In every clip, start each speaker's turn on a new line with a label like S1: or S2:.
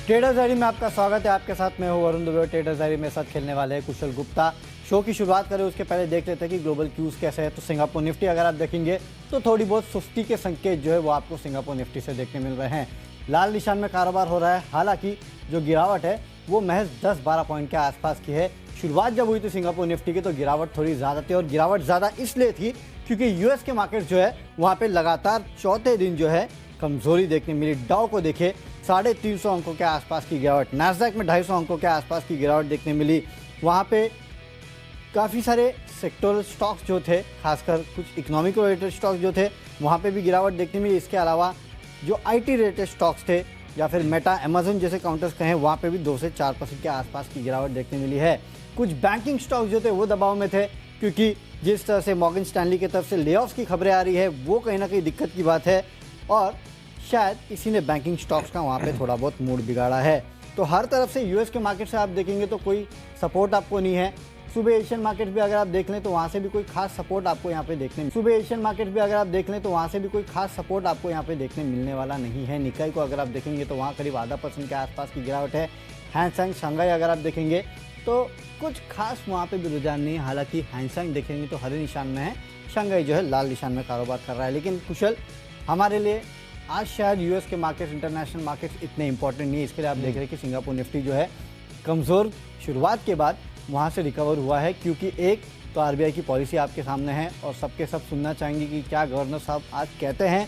S1: Traders diary में आपका स्वागत है। आपके साथ मैं हूं वरुण दुबे। ट्रेडर्स डायरी में साथ खेलने वाले हैं कुशल गुप्ता। शो की शुरुआत करें उसके पहले देख लेते हैं कि ग्लोबल क्यूज कैसे है। तो सिंगापुर निफ्टी अगर आप देखेंगे तो थोड़ी बहुत सुस्ती के संकेत जो है वो आपको सिंगापुर निफ्टी से देखने मिल रहे हैं। लाल निशान में कारोबार हो रहा है। हालांकि जो गिरावट है वो महज 10-12 पॉइंट के आसपास की है। शुरुआत जब हुई थी सिंगापुर निफ्टी की तो गिरावट थोड़ी ज़्यादा थी, और गिरावट ज़्यादा इसलिए थी क्योंकि यूएस के मार्केट जो है वहाँ पे लगातार चौथे दिन जो है कमजोरी देखने मिली। डाउ को देखे 350 अंकों के आसपास की गिरावट, नैस्डैक में 250 अंकों के आसपास की गिरावट देखने मिली। वहाँ पे काफ़ी सारे सेक्टोरल स्टॉक्स जो थे, खासकर कुछ इकोनॉमिक रिलेटेड स्टॉक्स जो थे वहाँ पे भी गिरावट देखने मिली। इसके अलावा जो आईटी रिलेटेड स्टॉक्स थे या फिर मेटा, अमेजन जैसे काउंटर्स कहें, वहाँ पे भी 2 से 4% के आसपास की गिरावट देखने मिली है। कुछ बैंकिंग स्टॉक्स जो थे वो दबाव में थे, क्योंकि जिस तरह से मॉर्गन स्टैनली की तरफ से लेऑफ्स की खबरें आ रही है वो कहीं ना कहीं दिक्कत की बात है, और शायद इसी ने बैंकिंग स्टॉक्स का वहाँ पे थोड़ा बहुत मूड बिगाड़ा है। तो हर तरफ से यूएस के मार्केट से आप देखेंगे तो कोई सपोर्ट आपको नहीं है। सुबह एशियन मार्केट भी अगर आप देख लें तो वहाँ से भी कोई खास सपोर्ट आपको यहाँ पे देखने मिलने वाला नहीं है। निकाई को अगर आप देखेंगे तो वहाँ करीब 0.5% के आसपास की गिरावट है। हैंगसेंग शंघाई अगर आप देखेंगे तो कुछ खास वहाँ पे भी रुझान नहीं है। हालांकि हैंगसेंग देखेंगे तो हरे निशान में है, शंघाई जो है लाल निशान में कारोबार कर रहा है। लेकिन कुशल, हमारे लिए आज शायद यूएस के मार्केट्स, इंटरनेशनल मार्केट्स इतने इंपॉर्टेंट नहीं है। इसके लिए आप देख रहे हैं कि सिंगापुर निफ्टी जो है कमज़ोर शुरुआत के बाद वहाँ से रिकवर हुआ है, क्योंकि एक तो आरबीआई की पॉलिसी आपके सामने है और सबके सब सुनना चाहेंगे कि क्या गवर्नर साहब आज कहते हैं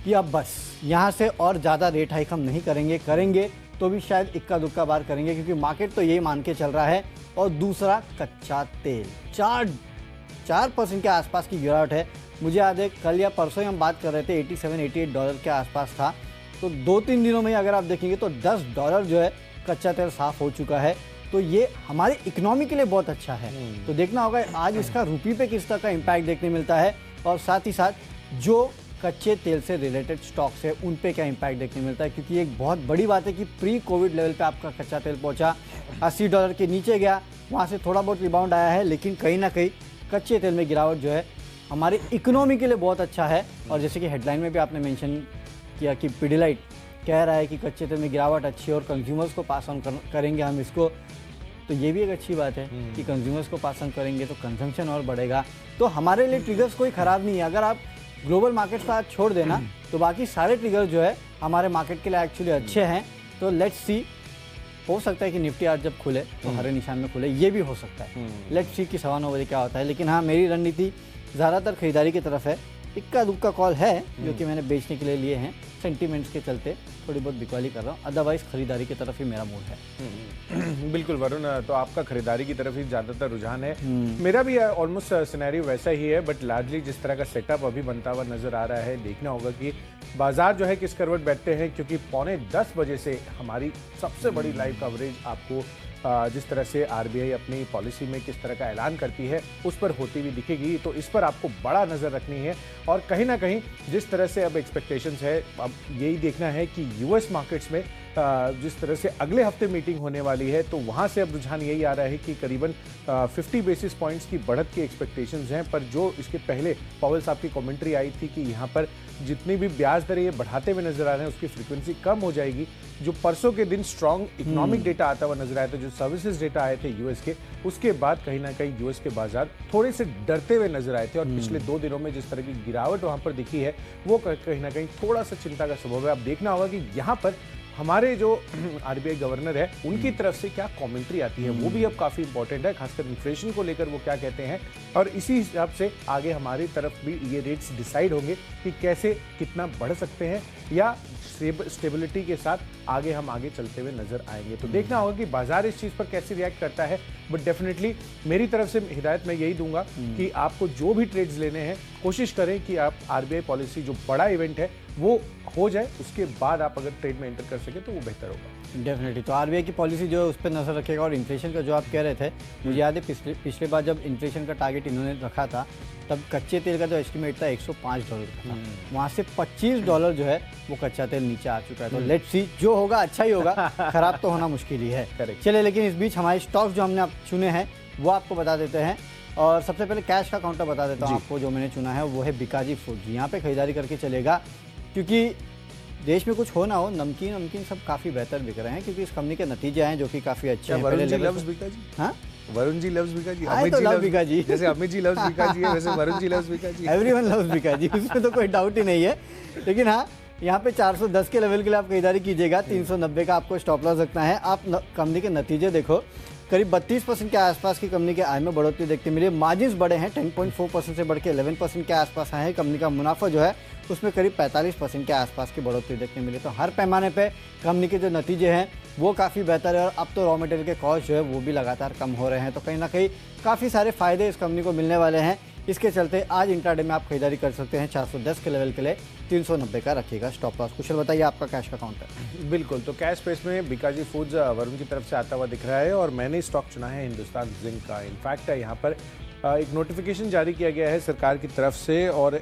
S1: कि अब बस यहाँ से और ज़्यादा रेट हाइक हम नहीं करेंगे तो भी शायद इक्का दुक्का बार करेंगे, क्योंकि मार्केट तो यही मान के चल रहा है। और दूसरा कच्चा तेल 4% के आसपास की गिरावट है। मुझे याद है कल या परसों ही हम बात कर रहे थे $87-88 के आसपास था, तो 2-3 दिनों में अगर आप देखेंगे तो $10 जो है कच्चा तेल साफ हो चुका है। तो ये हमारी इकोनॉमी के लिए बहुत अच्छा है। तो देखना होगा आज इसका रुपये पे किस तरह का इम्पैक्ट देखने मिलता है, और साथ ही साथ जो कच्चे तेल से रिलेटेड स्टॉक्स है उन पे क्या इम्पैक्ट देखने मिलता है। क्योंकि एक बहुत बड़ी बात है कि प्री कोविड लेवल पे आपका कच्चा तेल पहुंचा, $80 के नीचे गया, वहाँ से थोड़ा बहुत रिबाउंड आया है, लेकिन कहीं ना कहीं कच्चे तेल में गिरावट जो है हमारी इकोनॉमी के लिए बहुत अच्छा है। और जैसे कि हेडलाइन में भी आपने मेंशन किया कि पीडीलाइट कह रहा है कि कच्चे तेल में गिरावट अच्छी है और कंज्यूमर्स को पास ऑन करेंगे हम इसको, तो ये भी एक अच्छी बात है कि कंज्यूमर्स को पास ऑन करेंगे तो कंजम्पशन और बढ़ेगा। तो हमारे लिए ट्रिगर्स कोई ख़राब नहीं है। अगर आप ग्लोबल मार्केट का छोड़ देना तो बाकी सारे ट्रिगर जो है हमारे मार्केट के लिए एक्चुअली अच्छे हैं। तो लेट्स सी, हो सकता है कि निफ्टी आज जब खुले तो हरे निशान में खुले, ये भी हो सकता है। लेट्स सी कि 9:15 बजे क्या होता है। लेकिन हाँ, मेरी रणनीति ज़्यादातर खरीदारी की तरफ है। इक्का दुक्का कॉल है जो कि मैंने बेचने के लिए लिए हैं, सेंटीमेंट्स के चलते थोड़ी बहुत बिकवाली कर रहा हूँ। अदरवाइज खरीदारी की तरफ ही मेरा मूड है।
S2: बिल्कुल वरुण, तो आपका खरीदारी की तरफ ही ज़्यादातर रुझान है। मेरा भी ऑलमोस्ट सिनेरियो वैसा ही है, बट लार्जली जिस तरह का सेटअप अभी बनता हुआ नजर आ रहा है, देखना होगा कि बाजार जो है किस करवट बैठते हैं, क्योंकि 9:45 बजे से हमारी सबसे बड़ी लाइव कवरेज आपको जिस तरह से आरबीआई अपनी पॉलिसी में किस तरह का ऐलान करती है उस पर होती हुई दिखेगी। तो इस पर आपको बड़ा नज़र रखनी है, और कहीं ना कहीं जिस तरह से अब एक्सपेक्टेशंस है, अब यही देखना है कि यूएस मार्केट्स में जिस तरह से अगले हफ्ते मीटिंग होने वाली है, तो वहाँ से अब रुझान यही आ रहा है कि करीबन 50 बेसिस पॉइंट्स की बढ़त की एक्सपेक्टेशंस हैं। पर जो इसके पहले पॉवेल साहब की कमेंट्री आई थी कि यहाँ पर जितनी भी ब्याज दरें ये बढ़ाते हुए नजर आ रहे हैं उसकी फ्रीक्वेंसी कम हो जाएगी। जो परसों के दिन स्ट्रॉन्ग इकोनॉमिक डेटा आता हुआ नजर आया था, जो सर्विसेज डेटा आए थे यूएस के, उसके बाद कहीं ना कहीं यूएस के बाजार थोड़े से डरते हुए नजर आए थे। और पिछले 2 दिनों में जिस तरह की गिरावट वहां पर दिखी है वो कहीं ना कहीं थोड़ा सा चिंता का सबब है। अब देखना होगा कि यहाँ पर हमारे जो आरबीआई गवर्नर है उनकी तरफ से क्या कमेंट्री आती है, वो भी अब काफ़ी इंपॉर्टेंट है, खासकर इन्फ्लेशन को लेकर वो क्या कहते हैं। और इसी हिसाब से आगे हमारी तरफ भी ये रेट्स डिसाइड होंगे कि कैसे कितना बढ़ सकते हैं, या स्टेबिलिटी के साथ आगे हम आगे चलते हुए नजर आएंगे। तो देखना होगा कि बाजार इस चीज़ पर कैसे रिएक्ट करता है। बट डेफिनेटली मेरी तरफ से हिदायत मैं यही दूंगा कि आपको जो भी ट्रेड्स लेने हैं कोशिश करें कि आप आरबीआई पॉलिसी जो बड़ा इवेंट है वो हो जाए, उसके बाद आप अगर ट्रेड में एंटर कर सके तो वो बेहतर होगा।
S1: डेफिनेटली। तो आरबीआई की पॉलिसी जो है उस पर नजर रखेगा। और इन्फ्लेशन का जो आप कह रहे थे, मुझे याद है पिछले बार जब इन्फ्लेशन का टारगेट इन्होंने रखा था तब कच्चे तेल का जो एस्टिमेट था $105 का था, वहाँ से $25 जो है वो कच्चा तेल नीचे आ चुका है। तो लेट्स सी, जो होगा अच्छा ही होगा, खराब तो होना मुश्किल ही है। चलिए, लेकिन इस बीच हमारे स्टॉक्स जो हमने चुने हैं वो आपको बता देते हैं। और सबसे पहले कैश का काउंटर बता देता हूँ आपको। जो मैंने चुना है वो है बीकाजी फूड्स। यहाँ पे खरीदारी करके चलेगा, क्योंकि देश में कुछ हो ना हो, नमकीन नमकीन सब काफ़ी बेहतर बिक रहे हैं क्योंकि इस कंपनी के नतीजे हैं जो कि काफ़ी अच्छे हैं।
S2: वरुण जी
S1: लेवल
S2: लव्स
S1: पे-
S2: बीका जी,
S1: हाँ,
S2: वरुण जी लव्स बीका जी,
S1: आए तो love बीका जी।
S2: जैसे अमित जी लव्स बीका जी है वैसे वरुण जी लव्स बीका जी।
S1: एवरीवन लव्स बिका जी, उसमें तो कोई डाउट ही नहीं है। लेकिन हाँ, यहाँ पे 410 के लेवल के लिए आप खरीदारी कीजिएगा, 390 का आपको स्टॉप लॉस रखना है। आप कंपनी के नतीजे देखो, करीब 32% के आसपास की कंपनी के आय में बढ़ोतरी देखते मिली। मार्जिन्स बढ़े हैं, 10.4% से बढ़ के 11% के आसपास आए हैं। कंपनी का मुनाफा जो है उसमें करीब 45% के आसपास की बढ़ोतरी देखने मिली। तो हर पैमाने पे कंपनी के जो नतीजे हैं वो काफ़ी बेहतर है और अब तो रॉ मटेरियल के कॉस्ट जो है वो भी लगातार कम हो रहे हैं। तो कहीं ना कहीं काफ़ी सारे फायदे इस कंपनी को मिलने वाले हैं। इसके चलते आज इंट्राडे में आप खरीदारी कर सकते हैं। 410 के लेवल के लिए 390 का रखिएगा स्टॉप लॉस। कुशल बताइए आपका कैश का काउंटर।
S2: बिल्कुल, तो कैश स्पेस में बीकाजी फूड्स वरुण की तरफ से आता हुआ दिख रहा है और मैंने स्टॉक चुना है हिंदुस्तान जिंक का। इनफैक्ट यहाँ पर एक नोटिफिकेशन जारी किया गया है सरकार की तरफ से और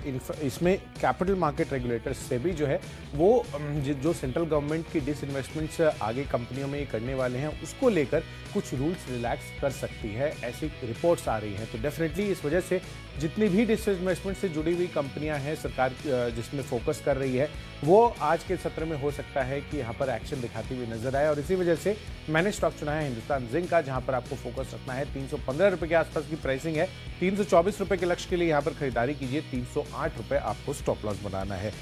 S2: इसमें कैपिटल मार्केट रेगुलेटर्स से भी जो है वो जो सेंट्रल गवर्नमेंट की डिसइन्वेस्टमेंट्स आगे कंपनियों में ये करने वाले हैं उसको लेकर कुछ रूल्स रिलैक्स कर सकती है, ऐसी रिपोर्ट्स आ रही हैं। तो डेफिनेटली इस वजह से जितनी भी डिसइन्वेस्टमेंट से जुड़ी हुई कंपनियां हैं सरकार जिसमें फोकस कर रही है वो आज के सत्र में हो सकता है कि यहाँ पर एक्शन दिखाती हुई नजर आए और इसी वजह से मैंने स्टॉक चुना है हिंदुस्तान जिंक का, जहाँ पर आपको फोकस रखना है। 315 रुपये के आसपास की प्राइसिंग है, 324 रुपये के लक्ष्य के लिए यहाँ पर खरीदारी कीजिए, 308 रुपये आपको स्टॉप लॉस बनाना है।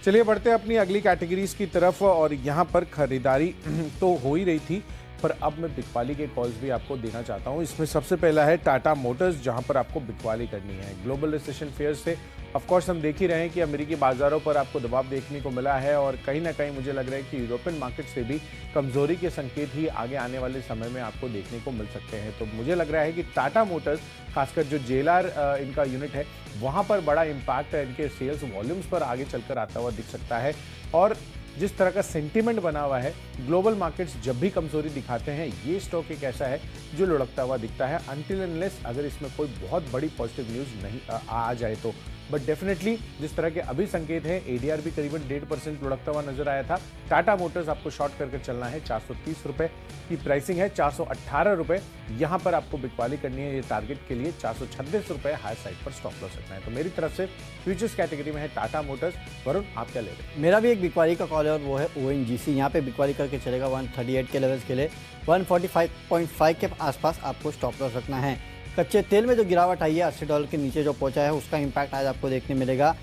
S2: चलिए बढ़ते हैं अपनी अगली कैटेगरीज की तरफ और यहाँ पर खरीदारी तो हो ही रही थी पर अब मैं बिकवाली के कॉल्स भी आपको देना चाहता हूँ। इसमें सबसे पहला है टाटा मोटर्स, जहाँ पर आपको बिकवाली करनी है। ग्लोबल रिसेशन फेयर से ऑफकोर्स हम देख ही रहे हैं कि अमेरिकी बाजारों पर आपको दबाव देखने को मिला है और कहीं ना कहीं मुझे लग रहा है कि यूरोपियन मार्केट से भी कमजोरी के संकेत ही आगे आने वाले समय में आपको देखने को मिल सकते हैं। तो मुझे लग रहा है कि टाटा मोटर्स, खासकर जो जेएलआर इनका यूनिट है वहाँ पर बड़ा इम्पैक्ट इनके सेल्स वॉल्यूम्स पर आगे चलकर आता हुआ दिख सकता है। और जिस तरह का सेंटीमेंट बना हुआ है, ग्लोबल मार्केट्स जब भी कमजोरी दिखाते हैं ये स्टॉक एक ऐसा है जो लुढ़कता हुआ दिखता है अनटिल अनलेस अगर इसमें कोई बहुत बड़ी पॉजिटिव न्यूज़ नहीं आ जाए तो। बट डेफिनेटली जिस तरह के अभी संकेत हैं, एडीआर भी करीबन 1.5% लुढ़कता हुआ नजर आया था। टाटा मोटर्स आपको शॉर्ट करके चलना है, 430 रुपये की प्राइसिंग है, 418 रुपये यहाँ पर आपको बिकवाली करनी है। ये टारगेट के लिए 436 रुपये हाई साइड पर स्टॉप लॉस रखना है। तो मेरी तरफ से फ्यूचर्स कैटेगरी में है टाटा मोटर्स। वरुण, आप क्या ले रहे हैं?
S1: मेरा भी एक बिकवाली का कॉल है और वो है ONGC। यहाँ पे बिकवाली करके चलेगा 138 के लेवल्स के लिए, 145.5 के आसपास आपको स्टॉप लॉस रखना है। कच्चे तेल में जो गिरावट आई है $80 के नीचे जो पहुंचा है उसका इम्पैक्ट आज आपको देखने मिलेगा।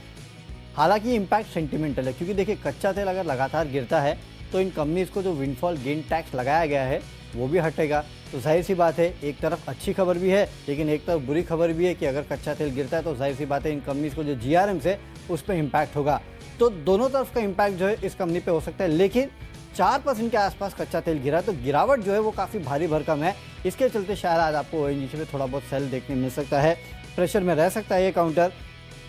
S1: हालांकि इम्पैक्ट सेंटिमेंटल है क्योंकि देखिए कच्चा तेल अगर लगातार गिरता है तो इन कंपनीज को जो विंडफॉल गेन टैक्स लगाया गया है वो भी हटेगा। तो जाहिर सी बात है एक तरफ अच्छी खबर भी है लेकिन एक तरफ बुरी खबर भी है कि अगर कच्चा तेल गिरता है तो जाहिर सी बात है इन कंपनीज को जो GRM से उस पर इम्पैक्ट होगा। तो दोनों तरफ का इम्पैक्ट जो है इस कंपनी पे हो सकता है। लेकिन 4% के आसपास कच्चा तेल गिरा तो गिरावट जो है वो काफ़ी भारी भरकम है। इसके चलते शायद आज आपको ONGC में थोड़ा बहुत सेल देखने मिल सकता है। प्रेशर में रह सकता है ये काउंटर,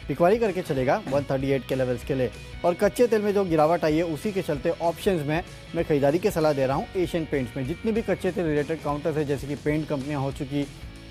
S1: बिकवाली करके चलेगा 138 के लेवल्स के लिए। और कच्चे तेल में जो गिरावट आई है उसी के चलते ऑप्शंस में मैं खरीदारी की सलाह दे रहा हूँ। एशियन पेंट्स में जितनी भी कच्चे तेल रिलेटेड काउंटर्स है जैसे कि पेंट कंपनियाँ हो चुकी,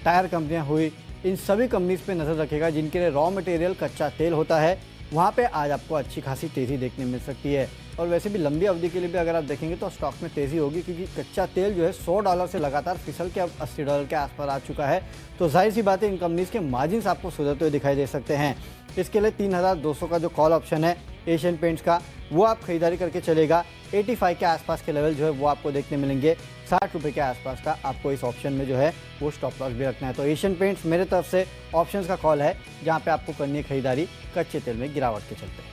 S1: टायर कंपनियाँ हुई, इन सभी कंपनीज पे नज़र रखेगा जिनके लिए रॉ मटेरियल कच्चा तेल होता है। वहाँ पे आज आपको अच्छी खासी तेज़ी देखने मिल सकती है। और वैसे भी लंबी अवधि के लिए भी अगर आप देखेंगे तो स्टॉक में तेज़ी होगी क्योंकि कच्चा तेल जो है $100 से लगातार फिसल के अब $80 के आसपास आ चुका है। तो जाहिर सी बात है इन कंपनीज के मार्जिन्स आपको सुधरते हुए दिखाई दे सकते हैं। इसके लिए 3200 का जो कॉल ऑप्शन है एशियन पेंट्स का वो आप खरीदारी करके चलेगा। 85 के आसपास के लेवल जो है वो आपको देखने मिलेंगे। 60 रुपये के आसपास का आपको इस ऑप्शन में जो है वो स्टॉप लॉस भी रखना है। तो एशियन पेंट्स मेरे तरफ से ऑप्शंस का कॉल है जहाँ पे आपको करनी है खरीदारी कच्चे तेल में गिरावट के चलते।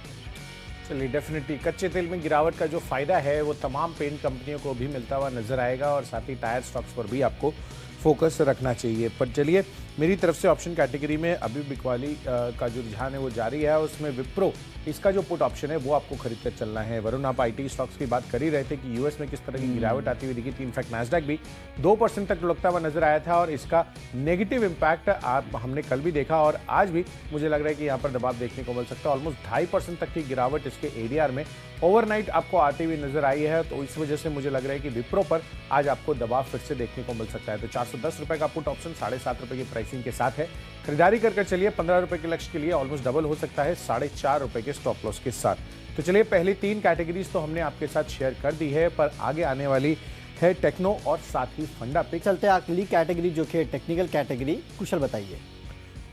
S2: चलिए, डेफिनेटली कच्चे तेल में गिरावट का जो फायदा है वो तमाम पेंट कंपनियों को भी मिलता हुआ नजर आएगा और साथ ही टायर स्टॉक्स पर भी आपको फोकस रखना चाहिए। पर चलिए, मेरी तरफ से ऑप्शन कैटेगरी में अभी बिकवाली का जो रुझान है वो जारी है। उसमें विप्रो, इसका जो पुट ऑप्शन है वो आपको खरीद कर चलना है। वरुण, आप IT स्टॉक्स की बात कर ही रहे थे कि यूएस में किस तरह की गिरावट आती हुई दिखी थी। इनफैक्ट नैस्डैक भी 2% तक लुढ़कता हुआ नजर आया था और इसका नेगेटिव इम्पैक्ट आप हमने कल भी देखा और आज भी मुझे लग रहा है कि यहाँ पर दबाव देखने को मिल सकता है। ऑलमोस्ट 2.5% तक की गिरावट इसके ADR में ओवरनाइट आपको आती हुई नजर आई है। तो इस वजह से मुझे लग रहा है कि विप्रो पर आज आपको दबाव फिर से देखने को मिल सकता है। तो 410 रुपये का पुट ऑप्शन 7.5 रुपये की प्राइसिंग के साथ है। खरीदारी कर चलिए, 15 रुपये के लक्ष्य के लिए ऑलमोस्ट डबल हो सकता है 4.5 रुपये के स्टॉप लॉस के साथ। तो चलिए, पहली 3 कैटेगरीज तो हमने आपके साथ शेयर कर दी है पर आगे आने वाली है टेक्नो और साथ ही फंडा पे।
S1: चलते अगली कैटेगरी जो कि टेक्निकल कैटेगरी, कुशल बताइए।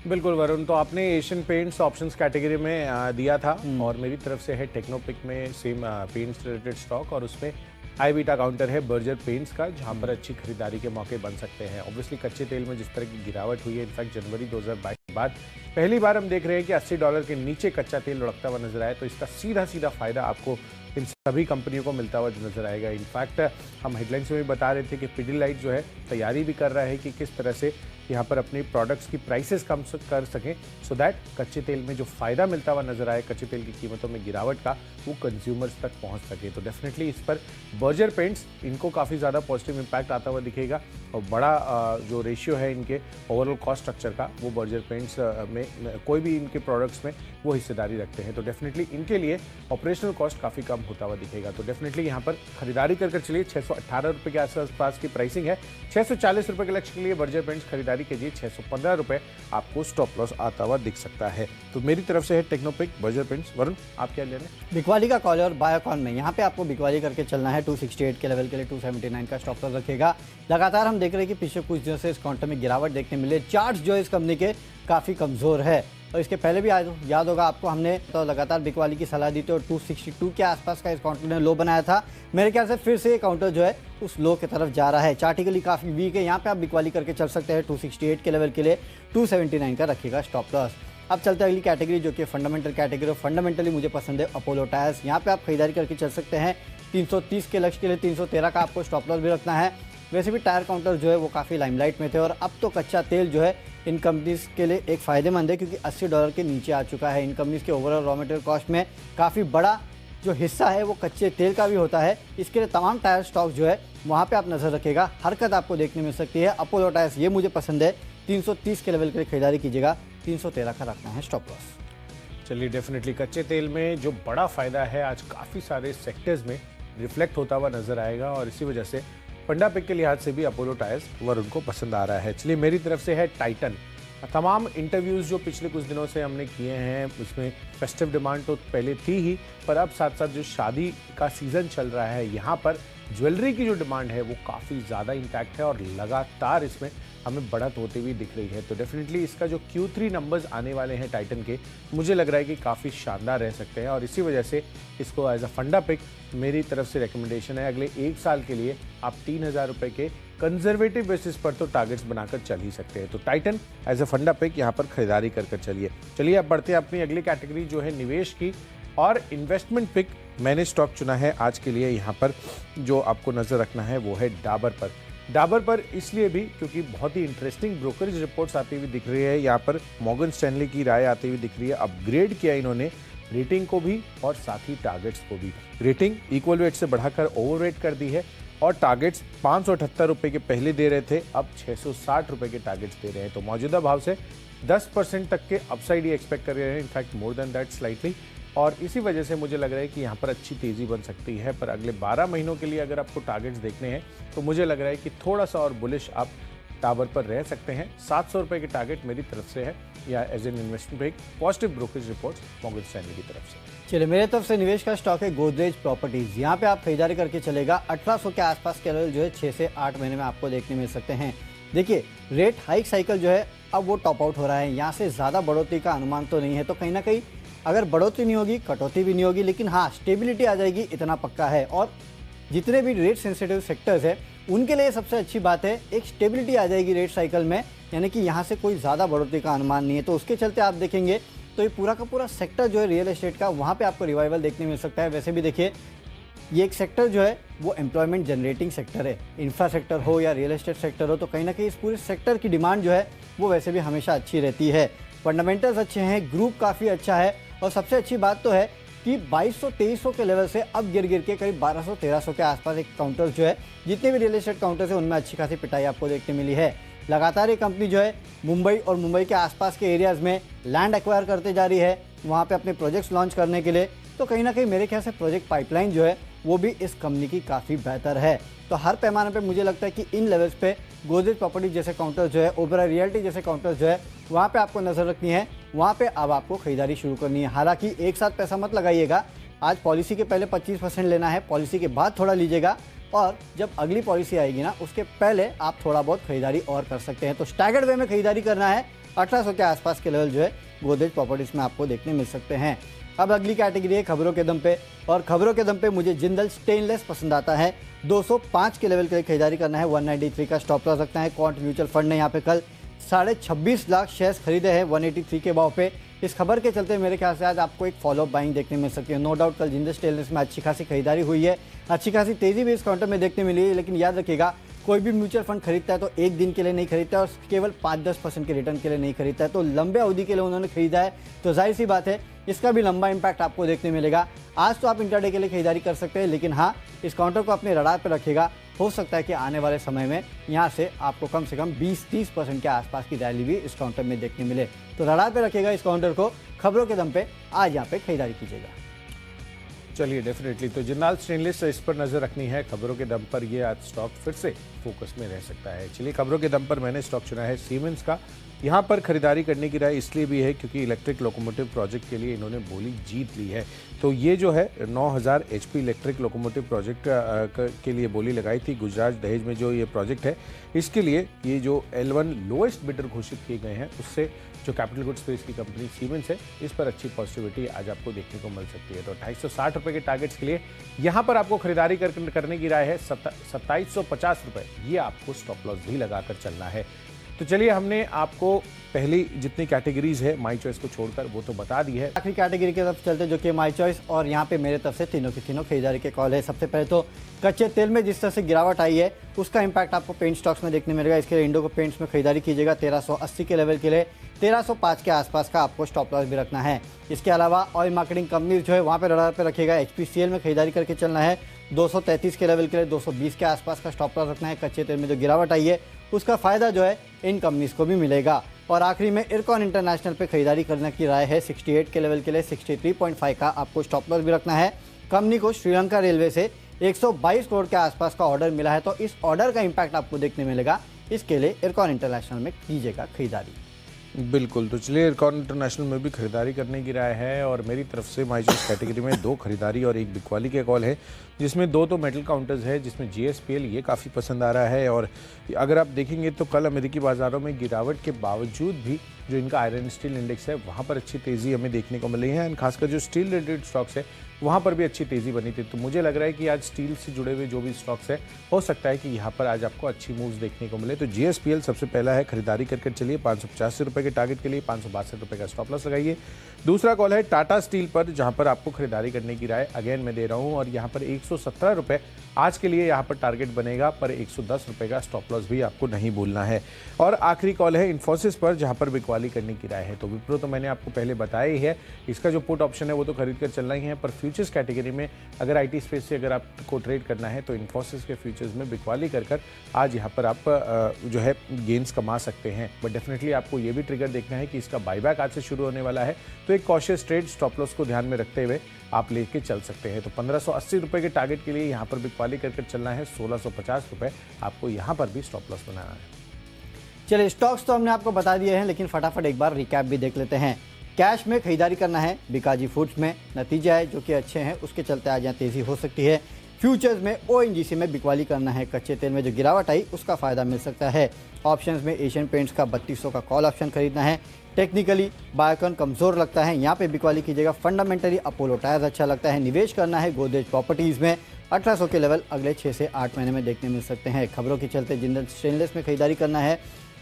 S2: बिल्कुल वरुण, तो आपने एशियन पेंट्स ऑप्शंस कैटेगरी में दिया था और मेरी तरफ से है टेक्नोपिक में सेम पेंट्स रिलेटेड स्टॉक और उसमें हाई बीटा काउंटर है बर्जर पेंट्स का, जहां पर अच्छी खरीदारी के मौके बन सकते हैं। ऑब्वियसली कच्चे तेल में जिस तरह की गिरावट हुई है, इनफैक्ट जनवरी 2022 के बाद पहली बार हम देख रहे हैं कि $80 के नीचे कच्चा तेल लुढ़कता हुआ नजर आए, तो इसका सीधा सीधा फायदा आपको इन सभी कंपनियों को मिलता हुआ नजर आएगा। इनफैक्ट हम हेडलाइंस में भी बता रहे थे कि पिडिलाइट जो है तैयारी भी कर रहा है कि किस तरह से यहाँ पर अपनी प्रोडक्ट्स की प्राइसेस कम कर सकें, सो दैट कच्चे तेल में जो फायदा मिलता हुआ नजर आए, कच्चे तेल की कीमतों में गिरावट का, वो कंज्यूमर्स तक पहुँच सके। तो डेफिनेटली इस पर बर्जर पेंट्स इनको काफ़ी ज़्यादा पॉजिटिव इम्पैक्ट आता हुआ दिखेगा और बड़ा जो रेशियो है इनके ओवरऑल कॉस्ट स्ट्रक्चर का, वो बर्जर पेंट्स में कोई भी इनके प्रोडक्ट्स में वो हिस्सेदारी रखते हैं। तो डेफिनेटली इनके लिए ऑपरेशनल कॉस्ट काफ़ी कम होता हुआ दिखेगा। तो डेफिनेटली यहाँ पर खरीदारी कर चलिए। 618 रुपये के आसपास की प्राइसिंग है। 640 रुपये के लक्ष्य के लिए बर्जर पेंट्स खरीदारी कीजिए। 615 रुपये आपको स्टॉप लॉस आता हुआ दिख सकता है। तो मेरी तरफ से है टेक्नोपिक बर्जर पेंट्स। वरुण, आप क्या ले रहे हैं?
S1: बिकवाली का कॉल और बायोकॉन में यहाँ पे आपको बिकवाली करके चलना है। 268 के लेवल के लिए 279 का स्टॉप लॉस रखेगा। लगातार हम देख रहे हैं कि पिछले कुछ दिनों से इस काउंटर में गिरावट देखने मिले। चार्ट्स जो है इस कंपनी के काफ़ी कमज़ोर है और इसके पहले भी याद होगा आपको, हमने तो लगातार बिकवाली की सलाह दी थी और 262 के आसपास का इस काउंटर ने लो बनाया था। मेरे ख्याल से फिर से ये काउंटर जो है उस लो की तरफ जा रहा है। चार्टिकली काफ़ी वीक है। यहाँ पे आप बिकवाली करके चल सकते हैं। 268 के लेवल के लिए 279 का रखिएगा स्टॉप लॉस। अब चलते हैं अगली कैटेगरी जो कि फंडामेंटल कैटेगरी। फंडामेंटली मुझे पसंद है अपोलो टायर्स। यहाँ पे आप खरीदारी करके चल सकते हैं। 330 के लक्ष्य के लिए 313 का आपको स्टॉप लॉस भी रखना है। वैसे भी टायर काउंटर जो है वो काफ़ी लाइमलाइट में थे और अब तो कच्चा तेल जो है इन कंपनीज के लिए एक फ़ायदेमंद है, क्योंकि $80 के नीचे आ चुका है। इन कंपनीज के ओवरऑल रॉ मटेरियल कॉस्ट में काफ़ी बड़ा जो हिस्सा है वो कच्चे तेल का भी होता है। इसके लिए तमाम टायर स्टॉक जो है वहाँ पे आप नज़र रखिएगा। हरकत आपको देखने मिल सकती है। अपोलो टायर्स ये मुझे पसंद है। 330 के लेवल के लिए खरीदारी कीजिएगा। 313 का रखना है स्टॉप लॉस।
S2: चलिए, डेफिनेटली कच्चे तेल में जो बड़ा फायदा है आज काफ़ी सारे सेक्टर्स में रिफ्लेक्ट होता हुआ नजर आएगा और इसी वजह से पंडा पिक के लिहाज से भी अपोलो टायर्स वरुण को पसंद आ रहा है। चलिए, मेरी तरफ से है टाइटन। तमाम इंटरव्यूज़ जो पिछले कुछ दिनों से हमने किए हैं उसमें फेस्टिव डिमांड तो पहले थी ही, पर अब साथ साथ जो शादी का सीज़न चल रहा है यहाँ पर ज्वेलरी की जो डिमांड है वो काफ़ी ज़्यादा इंटैक्ट है और लगातार इसमें हमें बढ़त होती हुई दिख रही है। तो डेफिनेटली इसका जो Q3 नंबर्स आने वाले हैं टाइटन के, मुझे लग रहा है कि काफ़ी शानदार रह सकते हैं और इसी वजह से इसको एज अ फंडा पिक मेरी तरफ से रिकमेंडेशन है। अगले एक साल के लिए आप 3000 रुपये के कंजर्वेटिव बेसिस पर तो टारगेट्स बनाकर चल ही सकते हैं। तो टाइटन एज अ फंडा पिक यहाँ पर खरीदारी कर चलिए। चलिए, अब बढ़ते हैं अपनी अगली कैटेगरी जो है निवेश की और इन्वेस्टमेंट पिक। मैंने स्टॉक चुना है आज के लिए यहाँ पर, जो आपको नज़र रखना है वो है डाबर पर। डाबर पर इसलिए भी क्योंकि बहुत ही इंटरेस्टिंग ब्रोकरेज रिपोर्ट्स आती हुई दिख रही है। यहाँ पर मॉर्गन स्टैनली की राय आती हुई दिख रही है। अपग्रेड किया इन्होंने रेटिंग को भी और साथ ही टारगेट्स को भी। रेटिंग इक्वल वेट से बढ़ाकर ओवर वेट कर दी है और टारगेट्स 578 रुपये के पहले दे रहे थे, अब 660 रुपये के टारगेट्स दे रहे हैं। तो मौजूदा भाव से 10% तक के अपसाइड ये एक्सपेक्ट कर रहे हैं, in fact more than that slightly. और इसी वजह से मुझे लग रहा है कि यहाँ पर अच्छी तेज़ी बन सकती है। पर अगले 12 महीनों के लिए अगर आपको टारगेट्स देखने हैं तो मुझे लग रहा है कि थोड़ा सा और बुलिश आप टावर पर रह सकते हैं। 700 रुपये के टारगेट मेरी तरफ से है या एज एन इन्वेस्टमेंट एक positive brokerage reports Morgan Stanley की तरफ से।
S1: चलिए, मेरे तरफ से निवेश का स्टॉक है गोदरेज प्रॉपर्टीज। यहाँ पे आप खरीदारी करके चलेगा। 1800 के आसपास के लेवल जो है 6 से 8 महीने में आपको देखने मिल सकते हैं। देखिए, रेट हाइक साइकिल जो है अब वो टॉप आउट हो रहा है। यहाँ से ज़्यादा बढ़ोतरी का अनुमान तो नहीं है, तो कहीं ना कहीं अगर बढ़ोतरी नहीं होगी कटौती भी नहीं होगी, लेकिन हाँ स्टेबिलिटी आ जाएगी, इतना पक्का है। और जितने भी रेट सेंसिटिव सेक्टर्स है उनके लिए सबसे अच्छी बात है एक स्टेबिलिटी आ जाएगी रेट साइकिल में, यानी कि यहाँ से कोई ज़्यादा बढ़ोतरी का अनुमान नहीं है। तो उसके चलते आप देखेंगे तो ये पूरा का पूरा सेक्टर जो है रियल एस्टेट का, वहाँ पे आपको रिवाइवल देखने मिल सकता है। वैसे भी देखिए, ये एक सेक्टर जो है वो एम्प्लॉयमेंट जनरेटिंग सेक्टर है। इंफ्रा सेक्टर हो या रियल एस्टेट सेक्टर हो, तो कहीं ना कहीं इस पूरे सेक्टर की डिमांड जो है वो वैसे भी हमेशा अच्छी रहती है। फंडामेंटल्स अच्छे हैं, ग्रुप काफ़ी अच्छा है और सबसे अच्छी बात तो है कि 2200-2300 के लेवल से अब गिर के करीब 1200-1300 के आसपास एक काउंटर्स जो है, जितने भी रियल एस्टेट काउंटर्स है उनमें अच्छी खासी पिटाई आपको देखने मिली है। लगातार ये कंपनी जो है मुंबई और मुंबई के आसपास के एरियाज़ में लैंड एक्वायर करते जा रही है, वहाँ पे अपने प्रोजेक्ट्स लॉन्च करने के लिए। तो कहीं ना कहीं मेरे ख्याल से प्रोजेक्ट पाइपलाइन जो है वो भी इस कंपनी की काफ़ी बेहतर है। तो हर पैमाने पे मुझे लगता है कि इन लेवल्स पे गोदरेज प्रॉपर्टी जैसे काउंटर जो है, ओबेरॉय रियल्टी जैसे काउंटर जो है, वहाँ पे आपको नज़र रखनी है, वहाँ पे अब आपको खरीदारी शुरू करनी है। हालांकि एक साथ पैसा मत लगाइएगा। आज पॉलिसी के पहले 25% लेना है, पॉलिसी के बाद थोड़ा लीजिएगा और जब अगली पॉलिसी आएगी ना उसके पहले आप थोड़ा बहुत खरीदारी और कर सकते हैं। तो स्टैगर्ड वे में खरीदारी करना है। 1800 के आसपास के लेवल जो है गोदरेज प्रॉपर्टीज में आपको देखने मिल सकते हैं। अब अगली कैटेगरी है खबरों के दम पे, और खबरों के दम पे मुझे जिंदल स्टेनलेस पसंद आता है। 205 के लेवल के लिए खरीदारी करना है, 193 का स्टॉप लॉस रखना है। क्वांट म्यूचुअल फंड ने यहाँ पे कल 26.5 लाख शेयर्स खरीदे हैं 183 के भाव पे। इस खबर के चलते मेरे ख्याल से आज आपको एक फॉलोअप बाइंग देखने मिल सकती है। नो डाउट कल जिंदल स्टेनलेस में अच्छी खासी खरीदारी हुई है, अच्छी खासी तेजी भी इस काउंटर में देखने मिली है। लेकिन याद रखिएगा, कोई भी म्यूचुअल फंड खरीदता है तो एक दिन के लिए नहीं खरीदता है और केवल 5-10% के रिटर्न के लिए नहीं खरीदता है, तो लंबे अवधि के लिए उन्होंने खरीदा है, तो जाहिर सी बात है इसका भी लंबा इंपैक्ट आपको देखने मिलेगा। आज तो आप इंट्राडे के लिए खरीदारी कर सकते हैं, लेकिन हाँ, इस काउंटर को अपने रडार पर रखिएगा। हो सकता है कि आने वाले समय में यहाँ से आपको कम से कम 20-30% के आसपास की रैली भी इस काउंटर में देखने मिले, तो रडार पर रखिएगा इस काउंटर को। खबरों के दम पे आज यहाँ पे खरीदारी कीजिएगा।
S2: चलिए डेफिनेटली, तो जिंदाल स्टेनलेस इस पर नजर रखनी है। खबरों के दम पर ये आज स्टॉक फिर से फोकस में रह सकता है। चलिए, खबरों के दम पर मैंने स्टॉक चुना है सीमेंस का। यहाँ पर खरीदारी करने की राय इसलिए भी है क्योंकि इलेक्ट्रिक लोकोमोटिव प्रोजेक्ट के लिए इन्होंने बोली जीत ली है। तो ये जो है 9000 HP इलेक्ट्रिक लोकोमोटिव प्रोजेक्ट के लिए बोली लगाई थी। गुजरात दहेज में जो ये प्रोजेक्ट है, इसके लिए ये जो L1 लोएस्ट बिडर घोषित किए गए हैं, उससे जो कैपिटल गुड्स स्पेस की कंपनी सीमेंस है, इस पर अच्छी पॉजिटिविटी आज आपको देखने को मिल सकती है। तो 250 रुपये के टारगेट्स के लिए यहाँ पर आपको खरीदारी करने की राय है। 2750 रुपये ये आपको स्टॉप लॉस भी लगाकर चलना है। तो चलिए, हमने आपको पहली जितनी कैटेगरीज है माई चॉइस को छोड़कर वो तो बता दी है।
S1: आखिरी कैटेगरी की तरफ चलते जो कि माई चॉइस, और यहाँ पे मेरे तरफ से तीनों की तीनों खरीदारी के कॉल है। सबसे पहले तो कच्चे तेल में जिस तरह से गिरावट आई है उसका इंपैक्ट आपको पेंट स्टॉक्स में देखने मिलेगा। इसके लिए इंडिगो पेंट्स में खरीदारी कीजिएगा 1380 के लेवल के लिए। 1305 के आसपास का आपको स्टॉप लॉस भी रखना है। इसके अलावा ऑयल मार्केटिंग कंपनी जो है वहाँ पर रडार पर रखिएगा। HPCL में खरीदारी करके चलना है 233 के लेवल के लिए। 220 के आसपास का स्टॉप लॉस रखना है। कच्चे तेल में जो गिरावट आई है उसका फायदा जो है इन कंपनीज को भी मिलेगा। और आखिरी में इरकॉन इंटरनेशनल पे खरीदारी करने की राय है। 68 के लेवल के लिए 63.5 का आपको स्टॉप लॉस भी रखना है। कंपनी को श्रीलंका रेलवे से 122 करोड़ के आसपास का ऑर्डर मिला है, तो इस ऑर्डर का इंपैक्ट आपको देखने मिलेगा। इसके लिए इरकॉन इंटरनेशनल में कीजिएगा खरीदारी।
S2: बिल्कुल, तो चलिए, इरकॉन इंटरनेशनल में भी खरीदारी करने की राय है। और मेरी तरफ से माई चॉइस कैटेगरी में 2 खरीदारी और 1 बिकवाली के कॉल है, जिसमें 2 तो मेटल काउंटर्स है, जिसमें GSPL ये काफ़ी पसंद आ रहा है। और अगर आप देखेंगे तो कल अमेरिकी बाज़ारों में गिरावट के बावजूद भी जो इनका आयरन स्टील इंडेक्स है वहाँ पर अच्छी तेज़ी हमें देखने को मिली है। एंड खासकर जो स्टील रिलेटेड स्टॉक्स है वहाँ पर भी अच्छी तेज़ी बनी थी। तो मुझे लग रहा है कि आज स्टील से जुड़े हुए जो भी स्टॉक्स है, हो सकता है कि यहाँ पर आज आपको अच्छी मूव्स देखने को मिले। तो GSPL सबसे पहला है, खरीदारी करके चलिए। 585 रुपये के टारगेट के लिए 562 रुपये का स्टॉप लॉस लगाइए। दूसरा कॉल है टाटा स्टील पर, जहाँ पर आपको खरीदारी करने की राय अगेन मैं दे रहा हूँ। और यहाँ पर 117 रुपये आज के लिए यहाँ पर टारगेट बनेगा, पर 110 रुपये का स्टॉप लॉस भी आपको नहीं भूलना है। और आखिरी कॉल है इन्फोसिस पर, जहाँ पर बिकवाली करने की राय है। तो विप्रो तो मैंने आपको पहले बताया ही है, इसका जो पुट ऑप्शन है वो तो खरीद कर चलना ही है। पर फ्यूचर्स कैटेगरी में अगर IT स्पेस से अगर आपको ट्रेड करना है तो इन्फोसिस के फ्यूचर्स में बिकवाली कर आज यहाँ पर आप जो है गेन्स कमा सकते हैं। बट डेफिनेटली आपको ये भी ट्रिगर देखना है कि इसका बाईबैक आज से शुरू होने वाला है, तो एक कॉशियस ट्रेड स्टॉप लॉस को ध्यान में रखते हुए आप लेके चल सकते हैं। तो 1580 रुपये के टारगेट के लिए यहाँ पर बिकवाली कर चलना है। 1650 रुपये आपको यहाँ पर भी स्टॉप लॉस बनाना है।
S1: चलिए, स्टॉक्स तो हमने आपको बता दिए हैं, लेकिन फटाफट एक बार रिकैप भी देख लेते हैं। कैश में खरीदारी करना है बीकाजी फूड्स में, नतीजा है जो कि अच्छे हैं, उसके चलते आज यहाँ तेज़ी हो सकती है। फ्यूचर्स में ONGC में बिकवाली करना है। कच्चे तेल में जो गिरावट आई उसका फायदा मिल सकता है। ऑप्शंस में एशियन पेंट्स का 3200 का कॉल ऑप्शन खरीदना है। टेक्निकली बायोकॉन कमज़ोर लगता है, यहाँ पे बिकवाली कीजिएगा। फंडामेंटली अपोलो टायर्स अच्छा लगता है। निवेश करना है गोदरेज प्रॉपर्टीज़ में। 1800 के लेवल अगले 6 से 8 महीने में देखने मिल सकते हैं। खबरों के चलते जिंदल स्टेनलेस में खरीदारी करना है।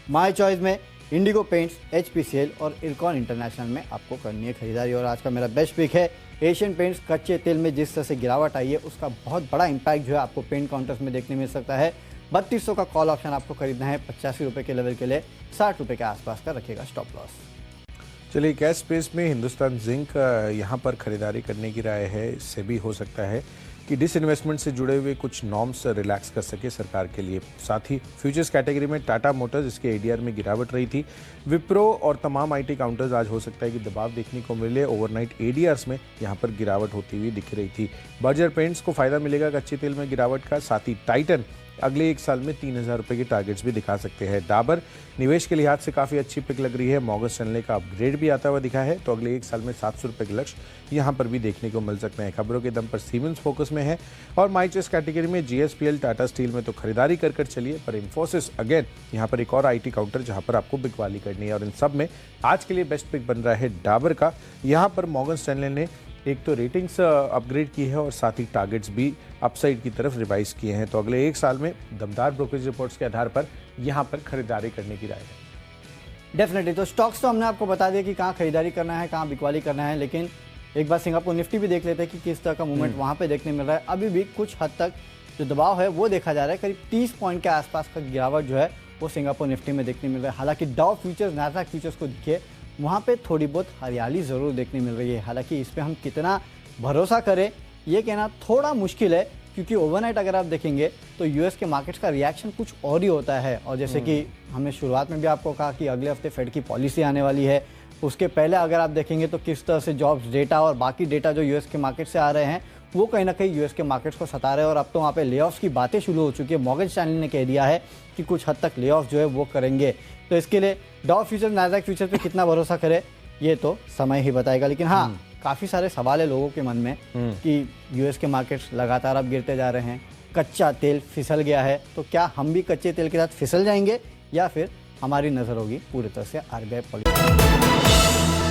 S1: माई चॉइस में इंडिगो पेंट्स, HPCL और इरकॉन इंटरनेशनल में आपको करनी है खरीदारी। और आज का मेरा बेस्ट पिक है एशियन पेंट्स। कच्चे तेल में जिस तरह से गिरावट आई है उसका बहुत बड़ा इंपैक्ट जो है आपको पेंट काउंटर्स में देखने मिल सकता है। 3200 का कॉल ऑप्शन आपको खरीदना है। 85 रुपये के लेवल के लिए 60 रुपये के आसपास का रखेगा स्टॉप लॉस।
S2: चलिए, कैश स्पेस में हिंदुस्तान जिंक यहाँ पर खरीदारी करने की राय है। इससे भी हो सकता है कि डिसइन्वेस्टमेंट से जुड़े हुए कुछ नॉर्म्स रिलैक्स कर सके सरकार के लिए। साथ ही फ्यूचर्स कैटेगरी में टाटा मोटर्स, इसके ADR में गिरावट रही थी। विप्रो और तमाम IT काउंटर्स आज हो सकता है कि दबाव देखने को मिले। ओवरनाइट ADRs में यहाँ पर गिरावट होती हुई दिख रही थी। बर्जर पेंट्स को फायदा मिलेगा कच्चे तेल में गिरावट का। साथ ही टाइटन अगले 1 साल में 3,000 रुपए के टारगेट्स भी दिखा सकते हैं। डाबर निवेश के लिहाज से काफ़ी अच्छी पिक लग रही है। मॉर्गन स्टैनले का अपग्रेड भी आता हुआ दिखा है, तो अगले 1 साल में 700 रुपए के लक्ष्य यहाँ पर भी देखने को मिल सकते हैं। खबरों के दम पर सीमेंस फोकस में है और माई चॉइस कैटेगरी में जीएसपीएल, टाटा स्टील में तो खरीदारी कर चलिए, पर इन्फोसिस अगेन यहाँ पर एक और आईटी काउंटर जहाँ पर आपको बिकवाली करनी है। और इन सब में आज के लिए बेस्ट पिक बन रहा है डाबर का। यहाँ पर मॉर्गन स्टैनले ने एक तो रेटिंग्स अपग्रेड की है और साथ ही टारगेट्स भी अपसाइड की तरफ रिवाइज किए हैं, तो अगले 1 साल में दमदार ब्रोकरेज रिपोर्ट्स के आधार पर यहाँ पर खरीदारी करने की राय है।
S1: डेफिनेटली। तो स्टॉक्स तो हमने आपको बता दिया कि कहाँ खरीदारी करना है, कहाँ बिकवाली करना है, लेकिन एक बार सिंगापुर निफ्टी भी देख लेते हैं कि किस तरह का मूवमेंट वहाँ पे देखने मिल रहा है। अभी भी कुछ हद तक जो दबाव है वो देखा जा रहा है, करीब 30 पॉइंट के आसपास का गिरावट जो है वो सिंगापुर निफ्टी में देखने मिल रहा है। हालांकि डाउ फ्यूचर्स, नैस्डैक फ्यूचर्स को देखिए, वहाँ पे थोड़ी बहुत हरियाली ज़रूर देखने मिल रही है। हालांकि इस पर हम कितना भरोसा करें ये कहना थोड़ा मुश्किल है, क्योंकि ओवरनाइट अगर आप देखेंगे तो यूएस के मार्केट्स का रिएक्शन कुछ और ही होता है। और जैसे कि हमने शुरुआत में भी आपको कहा कि अगले हफ्ते फेड की पॉलिसी आने वाली है, उसके पहले अगर आप देखेंगे तो किस तरह से जॉब्स डेटा और बाकी डेटा जो यूएस के मार्केट से आ रहे हैं वो कहीं ना कहीं यूएस के मार्केट्स को सता रहे हैं। और अब तो वहाँ पे लेऑफ्स की बातें शुरू हो चुकी है। मॉर्गन स्टैनली ने कह दिया है कि कुछ हद तक लेऑफ जो है वो करेंगे। तो इसके लिए डाउ फ्यूचर, नैस्डैक फ्यूचर पे कितना भरोसा करें ये तो समय ही बताएगा। लेकिन हाँ, काफ़ी सारे सवाल है लोगों के मन में कि यूएस के मार्केट्स लगातार अब गिरते जा रहे हैं, कच्चा तेल फिसल गया है, तो क्या हम भी कच्चे तेल के साथ फिसल जाएंगे या फिर हमारी नज़र होगी पूरी तरह से आरबीआई पॉलिसी।